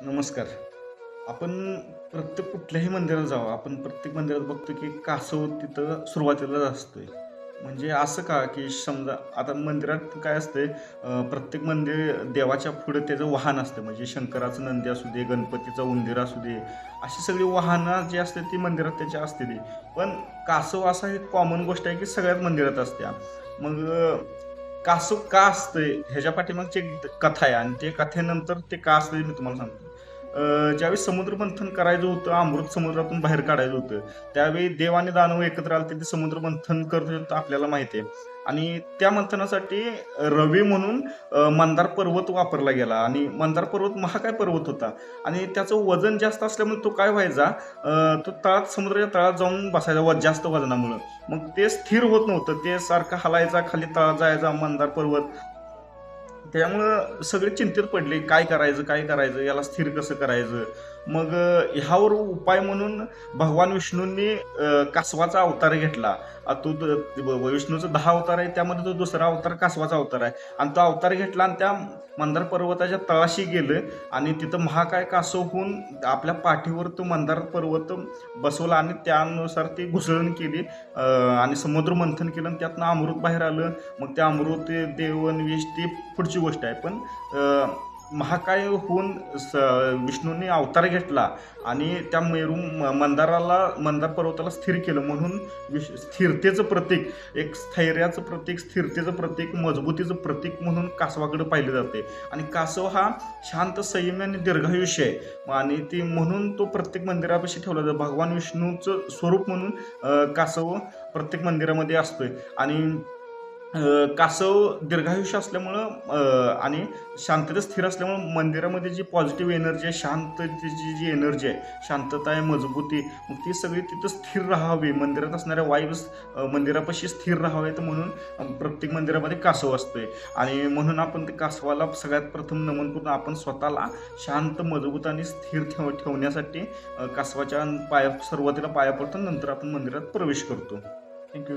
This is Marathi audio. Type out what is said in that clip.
नमस्कार. आपण प्रत्येक कुठल्याही मंदिरात जावं, आपण प्रत्येक मंदिरात बघतो की कासव तिथं सुरुवातीलाच असतोय. म्हणजे असं का, की समजा आता मंदिरात काय असतंय, प्रत्येक मंदिर देवाच्या पुढे त्याचं वाहन असतं. म्हणजे शंकराचं नंदी असू दे, गणपतीचा उंदीर असू दे, अशी सगळी वाहनं जी असतात ती मंदिरात त्याच्या असतेली. पण कासव असा एक कॉमन गोष्ट आहे की सगळ्याच मंदिरात असत्या. मग कासव का असतंय ह्याच्या पाठीमागची एक कथा आहे आणि ते कथेनंतर ते का असतंय मी तुम्हाला सांगतो. ज्यावेळी समुद्र मंथन करायचं होतं, अमृत समुद्रातून बाहेर काढायचं होतं, त्यावेळी देव आणि दानव एकत्र आले ते समुद्र मंथन करत होते तर आपल्याला माहिती आहे. आणि त्या मंथनासाठी रवी म्हणून मंदार पर्वत वापरला गेला आणि मंदार पर्वत महाकाय पर्वत होता आणि त्याचं वजन जास्त असल्यामुळे तो काय व्हायचा, तो तळात समुद्राच्या तळात जाऊन बसायचा जास्त वजनामुळं. मग ते स्थिर होत नव्हतं. ते सारखं हलायचा, खाली तळात जायचा मंदार पर्वत. त्यामुळं सगळे चिंतेत पडले, काय करायचं, काय करायचं? याला स्थिर कसं करायचं? मग ह्यावर उपाय म्हणून भगवान विष्णूंनी कासवाचा अवतार घेतला. तो विष्णूचा 10 अवतार आहे, त्यामध्ये तो दुसरा अवतार कासवाचा अवतार आहे आणि तो अवतार घेतला आणि त्या मंदार पर्वताच्या तळाशी गेलं आणि तिथं महाकाय कासव होऊन आपल्या पाठीवर तो मंदार पर्वत बसवला आणि त्यानुसार ती घुसळण केली, आणि समुद्र मंथन केलं आणि त्यातनं अमृत बाहेर आलं. मग ते अमृत देवन विष ती पुढची गोष्ट आहे. पण महाकाय होऊन विष्णूंनी अवतार घेतला आणि त्या मंदाराला मंदार पर्वताला स्थिर केलं म्हणून स्थिरतेचं प्रतीक, एक स्थैर्याचं प्रतीक, स्थिरतेचं प्रतीक, मजबूतीचं प्रतीक म्हणून कासवाकडे पाहिलं जाते. आणि कासव हा शांत, संयमी आणि दीर्घायुष्य आहे आणि ती म्हणून तो प्रत्येक मंदिरापाशी ठेवला जातो. भगवान विष्णूचं स्वरूप म्हणून कासव प्रत्येक मंदिरामध्ये असतोय. आणि कासव दीर्घायुष्य असल्यामुळं आणि शांतता स्थिर असल्यामुळं मंदिरामध्ये जी पॉझिटिव्ह एनर्जी आहे, शांततेची जी एनर्जी आहे, शांतता आहे, मजबूती, मग ती सगळी तिथं स्थिर राहावी. मंदिरात असणाऱ्या वाईब्स मंदिरापाशी स्थिर राहावेत म्हणून प्रत्येक मंदिरामध्ये कासव असतोय. आणि म्हणून आपण ते कासवाला सगळ्यात प्रथम नमन करून आपण स्वतःला शांत, मजबूत आणि स्थिर ठेवण्यासाठी कासवाच्या सुरुवातीला पाया पडतो, नंतर आपण मंदिरात प्रवेश करतो. थँक्यू.